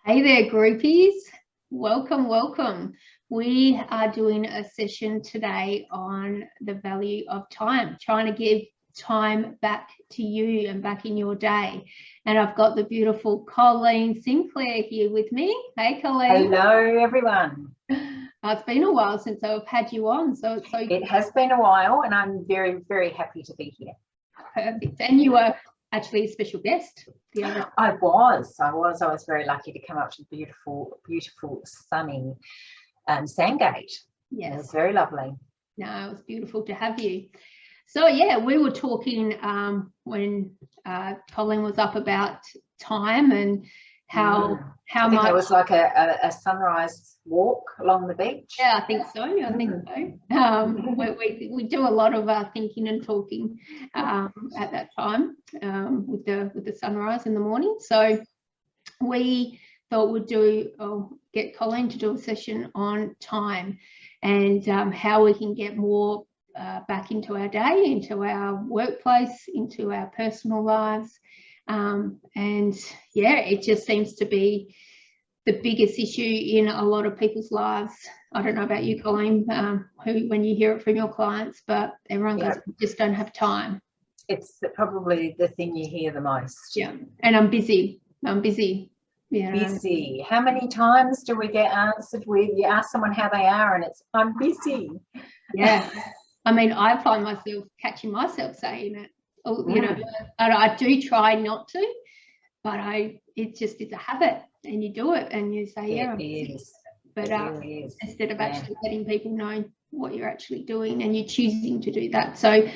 Hey there, groupies. Welcome, welcome. We are doing a session today on the value of time, trying to give time back to you and back in your day. And I've got the beautiful Colleen Sinclair here with me. Hey, Colleen. Hello, everyone. It's been a while since I've had you on. So it has been a while, and I'm very, very happy to be here. Perfect. And you were actually a special guest. I was very lucky to come up to the beautiful sunny Sandgate. Yes, it was very lovely. No, it was beautiful to have you. So yeah, we were talking when Colleen was up about time and how much it was like a sunrise walk along the beach. Yeah, I think so. We do a lot of thinking and talking at that time with the sunrise in the morning. So we thought we'd get Colleen to do a session on time and how we can get more back into our day, into our workplace, into our personal lives. And yeah, it just seems to be the biggest issue in a lot of people's lives. I don't know about you, Colleen, when you hear it from your clients, but everyone goes, we just don't have time. It's probably the thing you hear the most. Yeah, and I'm busy. Yeah. Busy. How many times do we get answered with, you ask someone how they are and it's, I'm busy. Yeah. I mean, I find myself catching myself saying it. You know, I do try not to, but it just is a habit, and you do it and you say, yeah, it is. But instead of actually letting people know what you're actually doing, and you're choosing to do that. So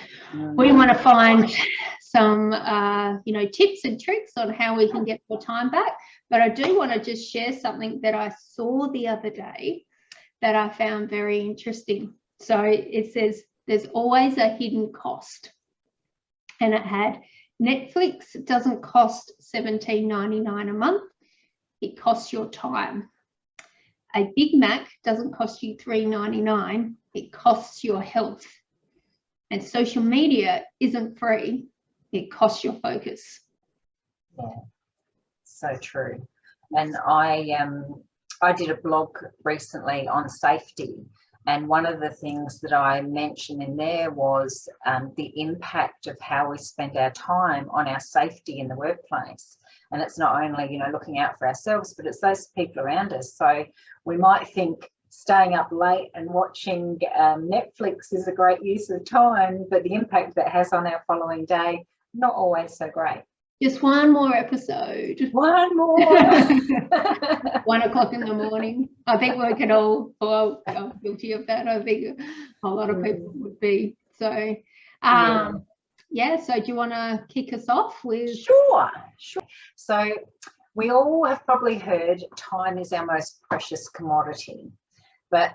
we want to find some tips and tricks on how we can get more time back. But I do want to just share something that I saw the other day that I found very interesting. So it says there's always a hidden cost. And it had Netflix doesn't cost $17.99 a month. It costs your time. A Big Mac doesn't cost you $3.99. It costs your health. And social media isn't free. It costs your focus. Yeah, so true. And I did a blog recently on safety. And one of the things that I mentioned in there was the impact of how we spend our time on our safety in the workplace. And it's not only, looking out for ourselves, but it's those people around us. So we might think staying up late and watching Netflix is a great use of time, but the impact that has on our following day, not always so great. Just one more episode. One more. 1 o'clock in the morning. I think we could all, I'm guilty of that. I think a lot of people would be. So, so do you want to kick us off with? Sure. So we all have probably heard time is our most precious commodity, but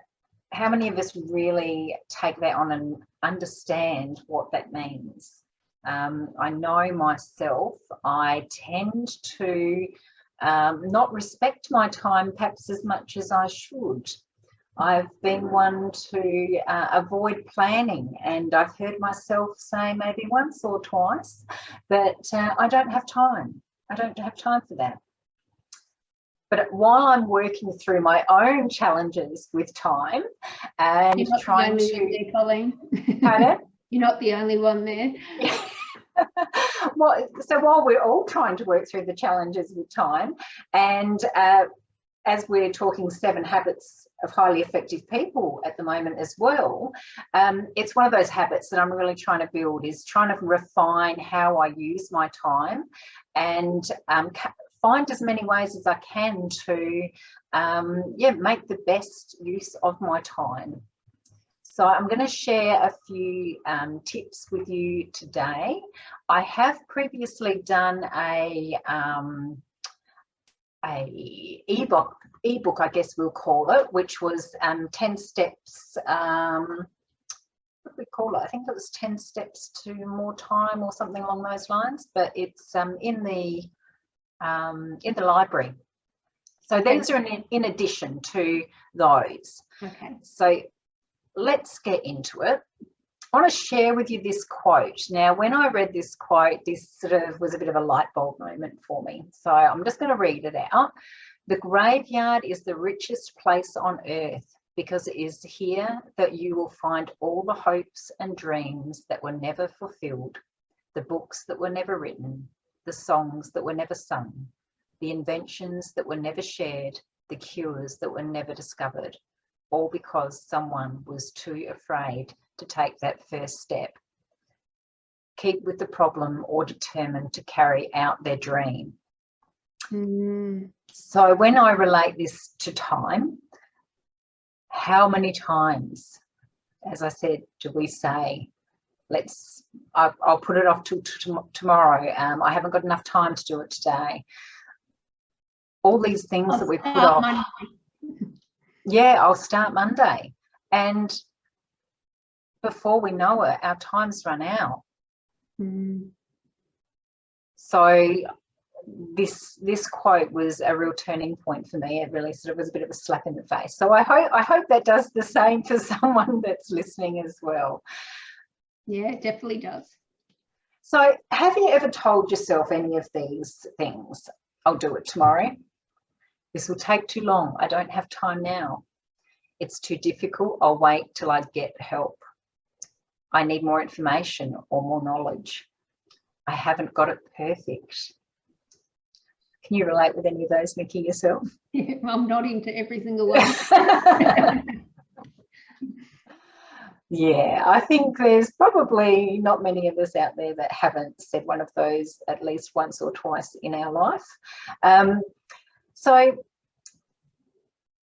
how many of us really take that on and understand what that means? I know myself, I tend to not respect my time perhaps as much as I should. I've been one to avoid planning, and I've heard myself say maybe once or twice that I don't have time. I don't have time for that. But while I'm working through my own challenges with time and trying to... Colleen. Pardon? You're not the only one there. So while we're all trying to work through the challenges with time, and as we're talking 7 habits of highly effective people at the moment as well, it's one of those habits that I'm really trying to build, is trying to refine how I use my time and find as many ways as I can to make the best use of my time. So I'm going to share a few tips with you today. I have previously done a ebook, I guess we'll call it, which was 10 steps. What do we call it? I think it was 10 steps to more time or something along those lines. But it's in the library. So these are in addition to those. Okay. So let's get into it. I want to share with you this quote. Now, when I read this quote, this sort of was a bit of a light bulb moment for me. So I'm just going to read it out. The graveyard is the richest place on earth because it is here that you will find all the hopes and dreams that were never fulfilled, the books that were never written, the songs that were never sung, the inventions that were never shared, the cures that were never discovered, all because someone was too afraid to take that first step, keep with the problem, or determined to carry out their dream. So when I relate this to time, how many times, as I said, do we say, I'll put it off till tomorrow. I haven't got enough time to do it today. All these things that we put off. Monday. Yeah, I'll start Monday. And before we know it, our time's run out. So this quote was a real turning point for me. It really sort of was a bit of a slap in the face. So I hope that does the same for someone that's listening as well. Yeah, it definitely does. So have you ever told yourself any of these things? I'll do it tomorrow. This will take too long. I don't have time now. It's too difficult. I'll wait till I get help. I need more information or more knowledge. I haven't got it perfect. Can you relate with any of those, Nikki, yourself? Yeah, I'm nodding to every single one. Yeah, I think there's probably not many of us out there that haven't said one of those at least once or twice in our life. So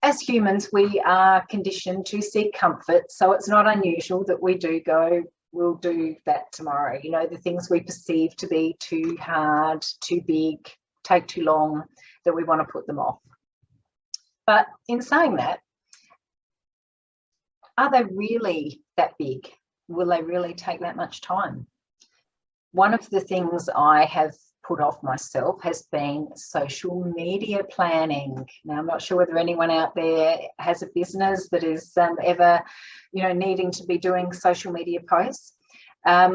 as humans, we are conditioned to seek comfort. So it's not unusual that we do go, we'll do that tomorrow. You know, the things we perceive to be too hard, too big, take too long, that we want to put them off. But in saying that, are they really that big? Will they really take that much time? One of the things I have put off myself has been social media planning. Now, I'm not sure whether anyone out there has a business that is ever, needing to be doing social media posts. I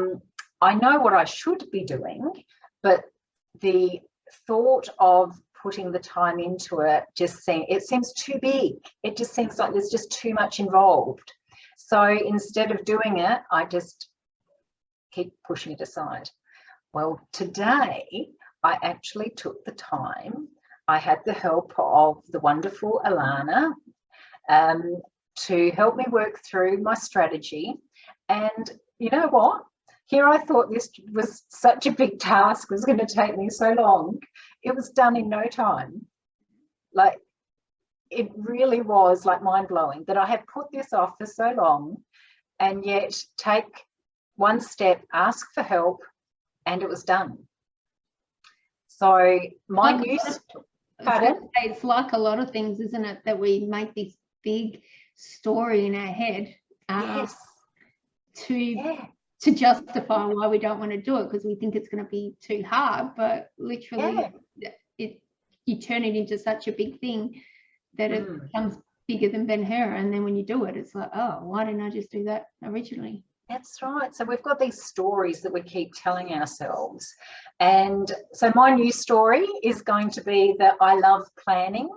know what I should be doing, but the thought of putting the time into it seems too big. It just seems like there's just too much involved. So instead of doing it, I just keep pushing it aside. Well, today I actually took the time. I had the help of the wonderful Alana to help me work through my strategy. And you know what? Here I thought this was such a big task, was going to take me so long. It was done in no time. Like, it really was like mind-blowing that I had put this off for so long and yet take one step, ask for help, and it was done. So it's like a lot of things, isn't it, that we make this big story in our head to justify why we don't want to do it, because we think it's going to be too hard. But literally, you turn it into such a big thing that it becomes bigger than Ben-Hur. And then when you do it, it's like, oh, why didn't I just do that originally? That's right. So we've got these stories that we keep telling ourselves. And so my new story is going to be that I love planning.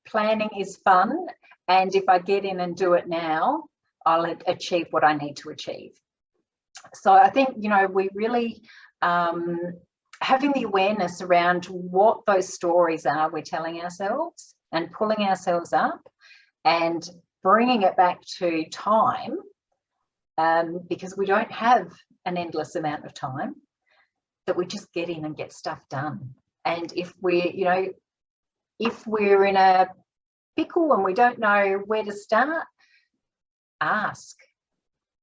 Planning is fun. And if I get in and do it now, I'll achieve what I need to achieve. So I think, we really having the awareness around what those stories are we're telling ourselves and pulling ourselves up and bringing it back to time. Because we don't have an endless amount of time, that we just get in and get stuff done. And if we're in a pickle and we don't know where to start, ask.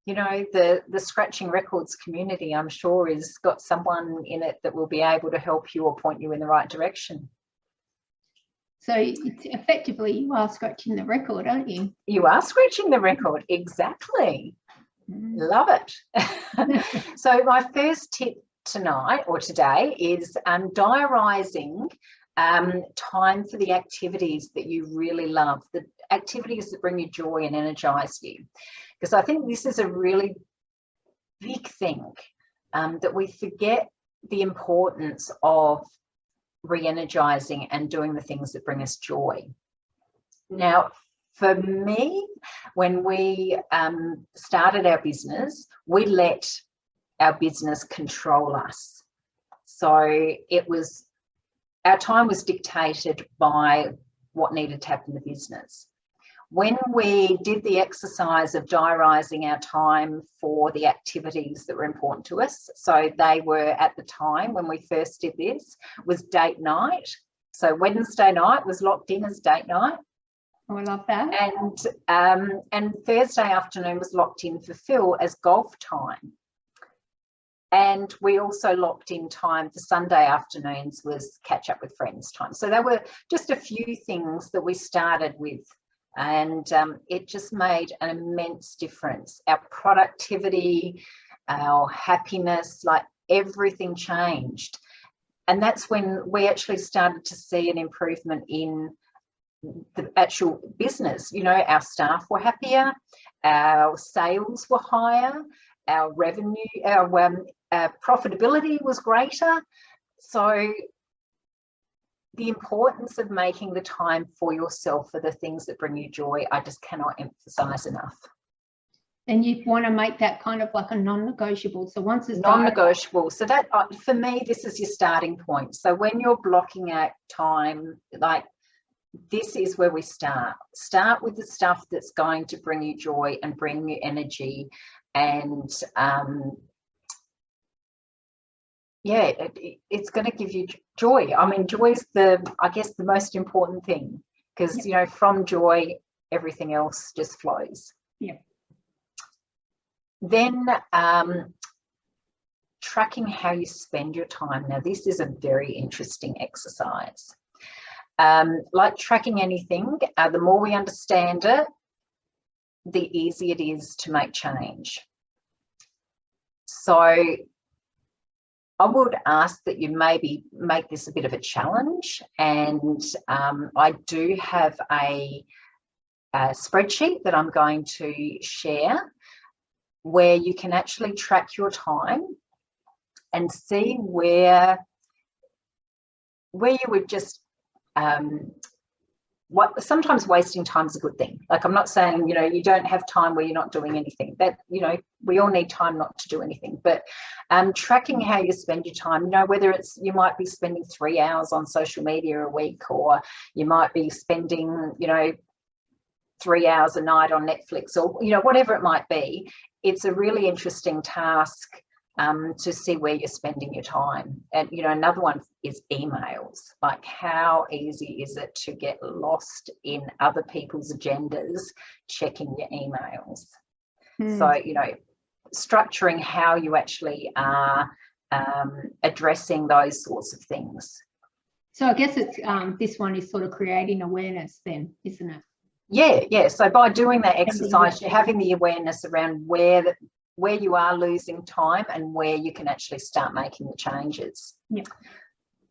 The Scratching Records community, I'm sure, has got someone in it that will be able to help you or point you in the right direction. So effectively, you are scratching the record, aren't you? You are scratching the record, exactly. Love it. So my first tip tonight or today is diarising time for the activities that you really love, the activities that bring you joy and energize you. Because I think this is a really big thing, that we forget the importance of re-energizing and doing the things that bring us joy. Now, for me, when we started our business, we let our business control us. So it was, our time was dictated by what needed to happen in the business. When we did the exercise of diarising our time for the activities that were important to us, so they were, at the time when we first did this, was date night. So Wednesday night was locked in as date night. Oh, I love that. And Thursday afternoon was locked in for Phil as golf time. And we also locked in time for Sunday afternoons was catch up with friends time. So there were just a few things that we started with, and it just made an immense difference. Our productivity, our happiness, like everything changed. And that's when we actually started to see an improvement in the actual business. You know, our staff were happier, our sales were higher, our revenue, our profitability was greater. So the importance of making the time for yourself for the things that bring you joy, I just cannot emphasize enough. And you want to make that kind of like a non-negotiable. So once it's non-negotiable. So that, for me, this is your starting point. So when you're blocking out time, like, this is where we start. Start with the stuff that's going to bring you joy and bring you energy. And yeah, it's going to give you joy. I mean, joy is I guess the most important thing, because, you know, from joy, everything else just flows. Yeah. Then tracking how you spend your time. Now, this is a very interesting exercise. Like tracking anything, the more we understand it, the easier it is to make change. So I would ask that you maybe make this a bit of a challenge, and I do have a spreadsheet that I'm going to share where you can actually track your time and see where you would just sometimes wasting time is a good thing. Like, I'm not saying, you know, you don't have time where you're not doing anything. That, you know, we all need time not to do anything. But tracking how you spend your time, you know, whether it's, you might be spending 3 hours on social media a week, or you might be spending, you know, 3 hours a night on Netflix, or, you know, whatever it might be. It's a really interesting task to see where you're spending your time. And, you know, another one is emails. Like, how easy is it to get lost in other people's agendas, checking your emails? So, you know, structuring how you actually are addressing those sorts of things. So I guess it's this one is sort of creating awareness then, isn't it? Yeah. So by doing that exercise, you're having the awareness around where you are losing time and where you can actually start making the changes. Yeah.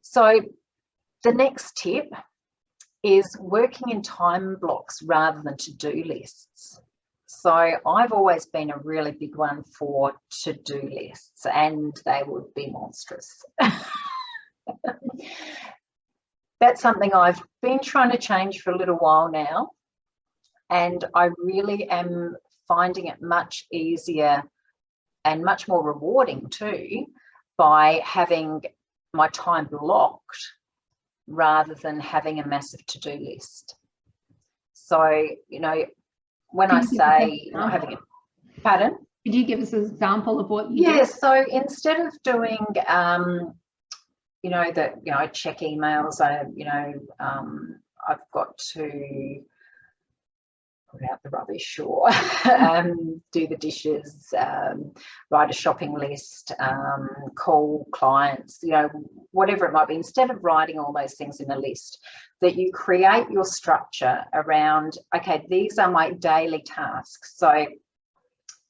So the next tip is working in time blocks rather than to-do lists. So I've always been a really big one for to-do lists, and they would be monstrous. That's something I've been trying to change for a little while now, and I really am finding it much easier and much more rewarding too by having my time blocked rather than having a massive to-do list. So, you know, when I say not having it, pardon? Could you give us an example of what you do? Yes, so instead of doing, you know, I check emails, I've got to put out the rubbish, or do the dishes, write a shopping list, call clients, you know, whatever it might be. Instead of writing all those things in a list, that you create your structure around, okay, these are my daily tasks. So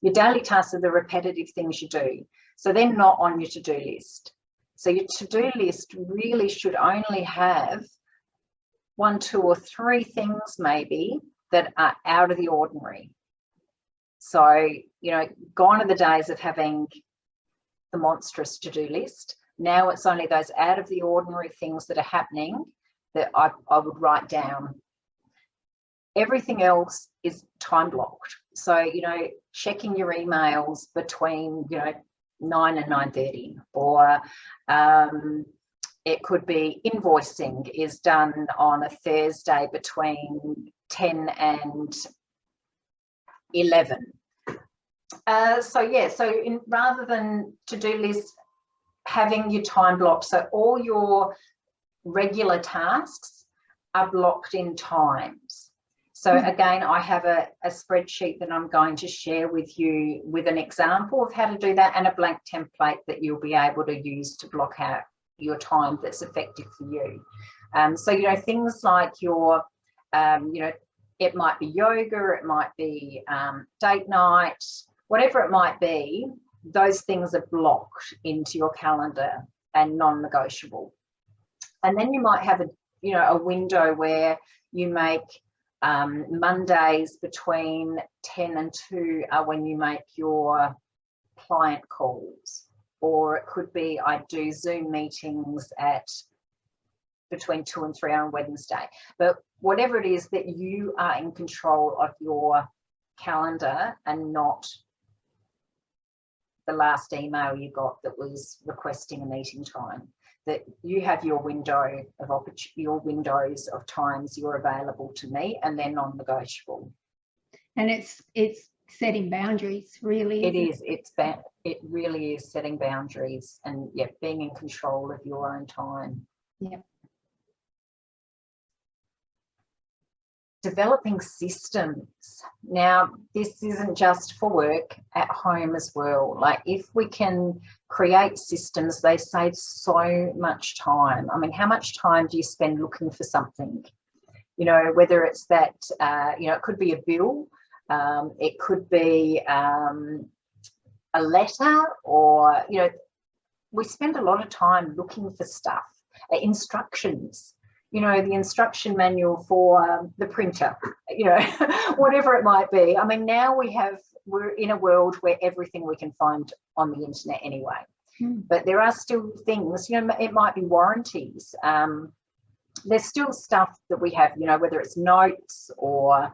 your daily tasks are the repetitive things you do. So they're not on your to-do list. So your to-do list really should only have 1, 2, or 3 things maybe that are out of the ordinary. So, you know, gone are the days of having the monstrous to-do list. Now it's only those out of the ordinary things that are happening that I would write down. Everything else is time blocked. So, you know, checking your emails between, you know, 9 and 9:30, or it could be invoicing is done on a Thursday between 10 and 11. So yeah, so rather than to-do lists, having your time blocked, so all your regular tasks are blocked in times. So again, I have a spreadsheet that I'm going to share with you with an example of how to do that, and a blank template that you'll be able to use to block out your time that's effective for you. So, you know, things like your, you know, it might be yoga, it might be date night, whatever it might be, those things are blocked into your calendar and non-negotiable. And then you might have a, you know, a window where you make Mondays between 10 and 2 are when you make your client calls, or it could be I do Zoom meetings at between 2 and 3 on Wednesday. But whatever it is, that you are in control of your calendar and not the last email you got that was requesting a meeting time. That you have your window of your windows of times you're available to me, and they're non-negotiable. And it's setting boundaries, really. It is. It really is setting boundaries, and yeah, being in control of your own time. Yeah. Developing systems. Now, this isn't just for work, at home as well. Like, if we can create systems, they save so much time. I mean, how much time do you spend looking for something? You know, whether it's that, you know, it could be a bill, it could be a letter, or, you know, we spend a lot of time looking for stuff, instructions. You know, the instruction manual for the printer, you know, whatever it might be. I mean, now we're in a world where everything we can find on the internet anyway. But there are still things, you know, it might be warranties. There's still stuff that we have, you know, whether it's notes or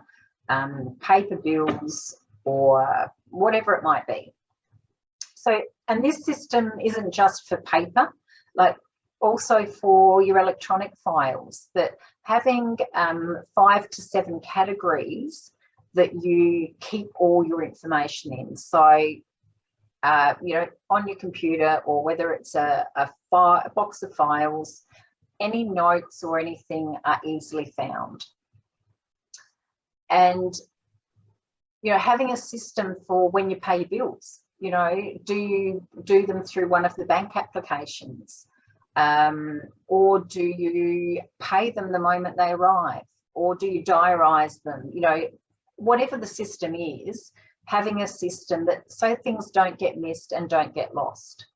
paper bills or whatever it might be. So, and this system isn't just for paper, like, also for your electronic files, that having 5 to 7 categories that you keep all your information in. So, you know, on your computer, or whether it's a box of files, any notes or anything are easily found. And, you know, having a system for when you pay your bills, you know, do you do them through one of the bank applications? Or do you pay them the moment they arrive, or do you diarise them? You know, whatever the system is, having a system that, so things don't get missed and don't get lost,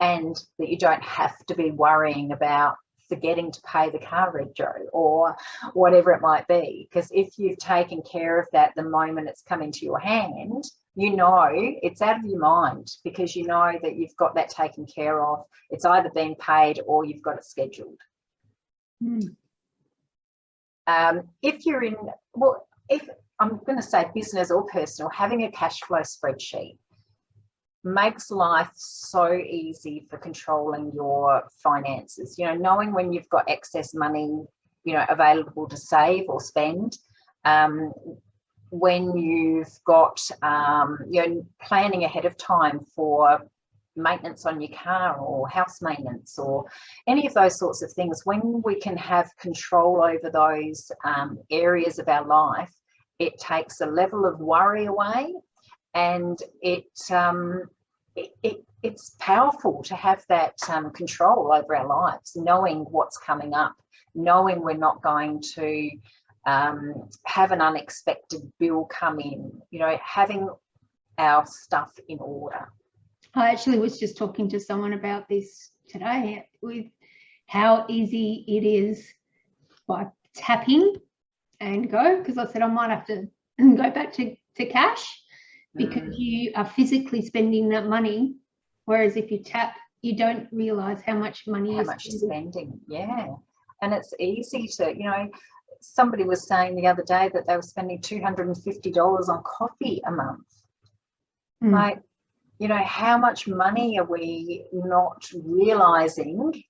and that you don't have to be worrying about forgetting to pay the car rego or whatever it might be. Because if you've taken care of that the moment it's come into your hand, you know it's out of your mind, because you know that you've got that taken care of. It's either been paid or you've got it scheduled. If you're in, well, if I'm going to say business or personal, having a cash flow spreadsheet makes life so easy for controlling your finances. You know, knowing when you've got excess money, you know, available to save or spend. When you've got, you know, planning ahead of time for maintenance on your car or house maintenance or any of those sorts of things, when we can have control over those areas of our life, it takes a level of worry away, and it's powerful to have that control over our lives, knowing what's coming up, knowing we're not going to have an unexpected bill come in, you know, having our stuff in order. I actually was just talking to someone about this today, with how easy it is by tapping and go, because I said I might have to go back to cash, because you are physically spending that money, whereas if you tap, you don't realise how much money you're spending. Yeah, and it's easy to, you know, somebody was saying the other day that they were spending $250 on coffee a month. Like, you know, how much money are we not realising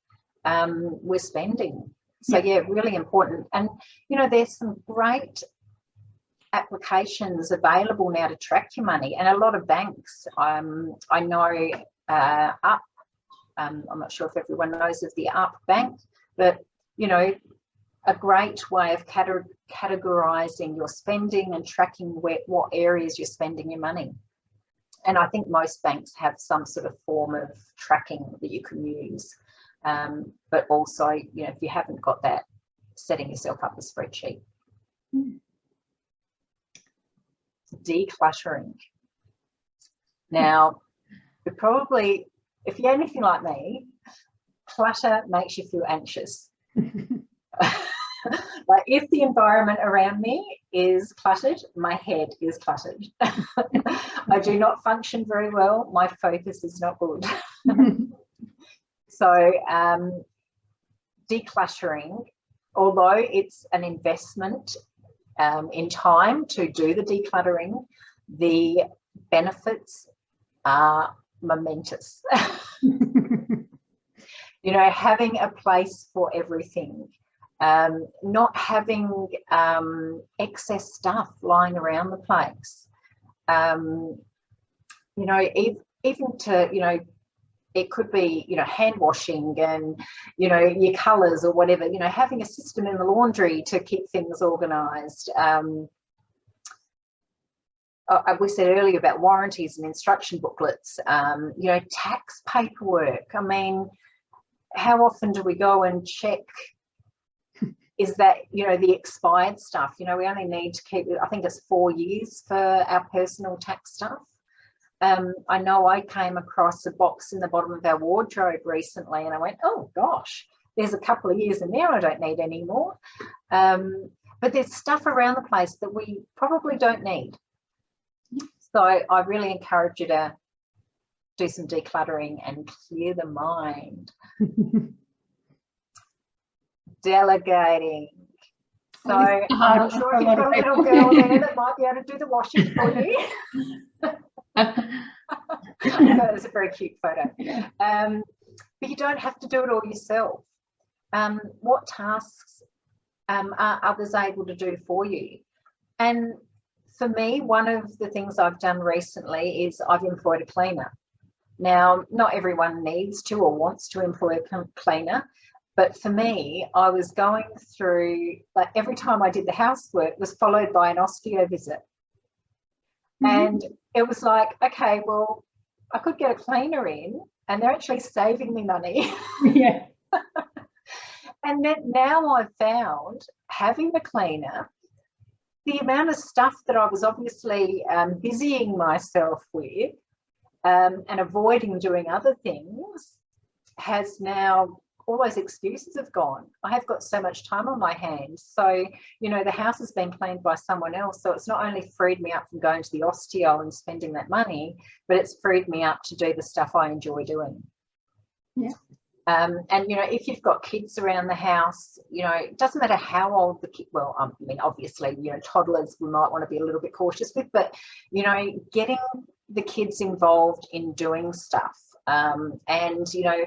we're spending? So yeah, really important. And you know, there's some great applications available now to track your money, and a lot of banks, I know, Up, I'm not sure if everyone knows of the Up Bank, but you know, a great way of categorizing your spending and tracking what areas you're spending your money. And I think most banks have some sort of form of tracking that you can use. But also, you know, if you haven't got that, setting yourself up a spreadsheet. Decluttering. Now, probably, if you're anything like me, clutter makes you feel anxious. Like if the environment around me is cluttered, my head is cluttered. I do not function very well. My focus is not good. So decluttering, although it's an investment in time to do the decluttering, the benefits are momentous. You know, having a place for everything, not having excess stuff lying around the place. You know, even to, you know, it could be, you know, hand washing and, you know, your colours or whatever, you know, having a system in the laundry to keep things organised. We said earlier about warranties and instruction booklets, you know, tax paperwork. I mean, how often do we go and check, is that, you know, the expired stuff? You know, we only need to keep, I think it's 4 years for our personal tax stuff. I know I came across a box in the bottom of our wardrobe recently and I went, oh gosh, there's a couple of years in there I don't need anymore. But there's stuff around the place that we probably don't need. So I really encourage you to do some decluttering and clear the mind. Delegating. So I'm not sure if you've got a little girl there that might be able to do the washing for you. It's a very cute photo. But you don't have to do it all yourself. What tasks are others able to do for you? And for me, one of the things I've done recently is I've employed a cleaner. Now, not everyone needs to or wants to employ a cleaner, but for me, I was going through, like every time I did the housework was followed by an osteo visit. And it was like, okay, well, I could get a cleaner in and they're actually saving me money. Yeah. And then now I've found having the cleaner, the amount of stuff that I was obviously busying myself with and avoiding doing other things has now, all those excuses have gone. I have got so much time on my hands. So, you know, the house has been cleaned by someone else. So it's not only freed me up from going to the osteo and spending that money, but it's freed me up to do the stuff I enjoy doing. Yeah. And, you know, if you've got kids around the house, you know, it doesn't matter how old the kid, well, I mean, obviously, you know, toddlers we might want to be a little bit cautious with, but, you know, getting the kids involved in doing stuff. And, you know,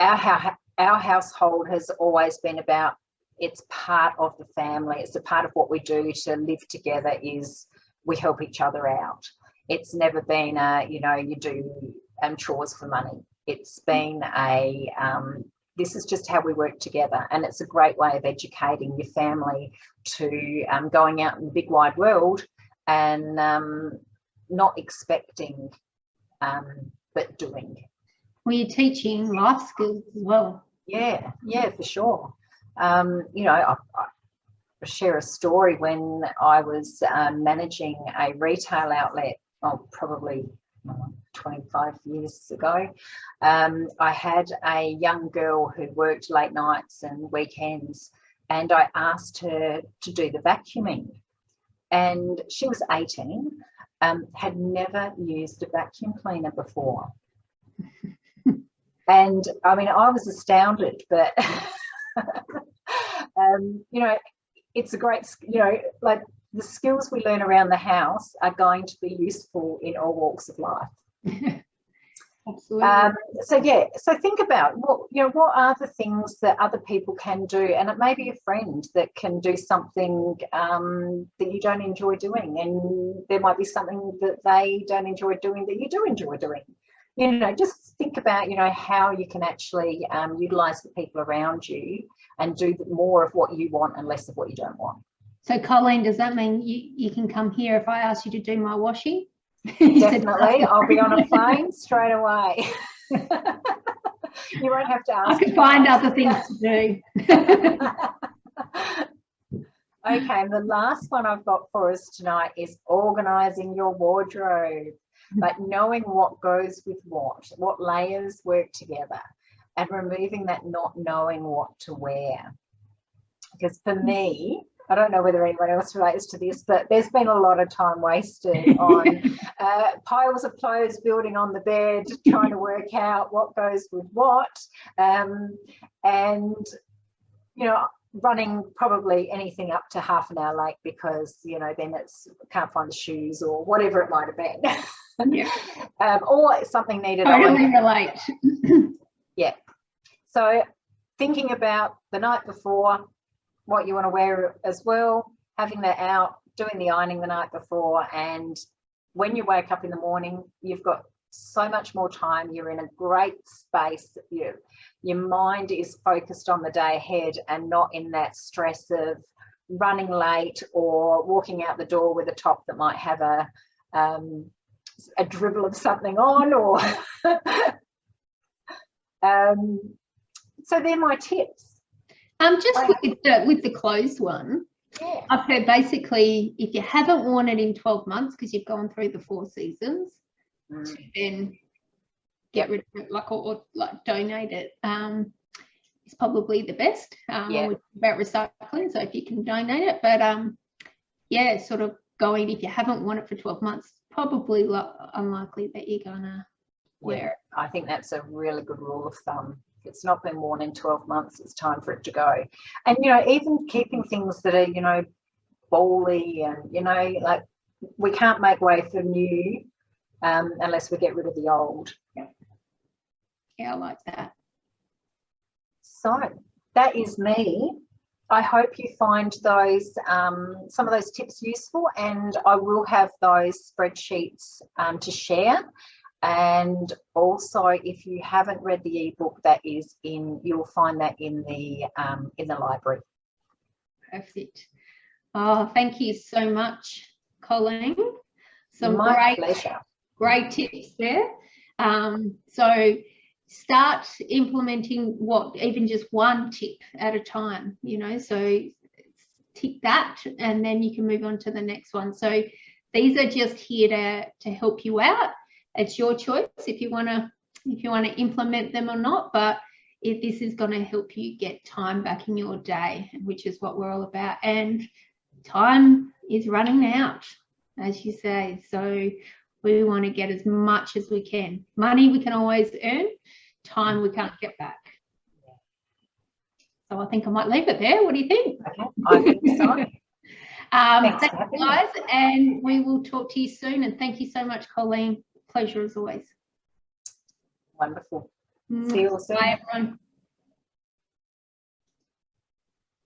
our household has always been about, it's part of the family. It's a part of what we do to live together is we help each other out. It's never been a, you know, you do chores for money. It's been a, this is just how we work together. And it's a great way of educating your family to going out in the big wide world and not expecting, but doing. Well, you're teaching life skills as well. Yeah, for sure. You know, I share a story when I was managing a retail outlet, probably 25 years ago. I had a young girl who worked late nights and weekends, and I asked her to do the vacuuming. And she was 18, had never used a vacuum cleaner before. And I mean, I was astounded, but you know, it's a great, you know, like the skills we learn around the house are going to be useful in all walks of life. Absolutely. So yeah, so think about what, you know, what are the things that other people can do, and it may be a friend that can do something that you don't enjoy doing, and there might be something that they don't enjoy doing that you do enjoy doing. You know, just think about, you know, how you can actually utilize the people around you and do more of what you want and less of what you don't want. So Colleen, does that mean you can come here if I ask you to do my washing? Definitely. I'll be on a plane straight away. You won't have to ask. I can find other things to do. Okay, and the last one I've got for us tonight is organising your wardrobe. Like knowing what goes with what layers work together, and removing that not knowing what to wear. Because for me, I don't know whether anyone else relates to this, but there's been a lot of time wasted on piles of clothes building on the bed, trying to work out what goes with what, and, you know, running probably anything up to half an hour late because, you know, then it's can't find the shoes or whatever it might have been. Yeah. Or something needed. Totally relate. Yeah. So thinking about the night before, what you want to wear as well, having that out, doing the ironing the night before, and when you wake up in the morning, you've got so much more time. You're in a great space. Your mind is focused on the day ahead and not in that stress of running late or walking out the door with a top that might have a dribble of something on, or so they're my tips. Just with the clothes one, yeah. I've heard basically if you haven't worn it in 12 months because you've gone through the 4 seasons, then get rid of it, like or like donate it. Is probably the best. About recycling, so if you can donate it, but yeah, sort of going, if you haven't worn it for 12 months, probably unlikely that you're gonna wear it. I think that's a really good rule of thumb. If it's not been worn in 12 months, it's time for it to go. And, you know, even keeping things that are, you know, bally and, you know, like we can't make way for new unless we get rid of the old. Yeah, I like that. So that is me. I hope you find those some of those tips useful, and I will have those spreadsheets to share. And also, if you haven't read the ebook, that is you'll find that in the library. Perfect. Oh, thank you so much, Colleen. Some My pleasure. Great tips there. So start implementing even just one tip at a time, you know, so tick that and then you can move on to the next one. So these are just here to help you out. It's your choice if you want to implement them or not, but if this is going to help you get time back in your day, which is what we're all about. And time is running out, as you say, so we want to get as much as we can. Money we can always earn, time we can't get back. So I think I might leave it there. What do you think? Okay, I think so. Thanks guys, and we will talk to you soon. And thank you so much, Colleen. Pleasure as always. Wonderful. See you all soon. Bye, everyone.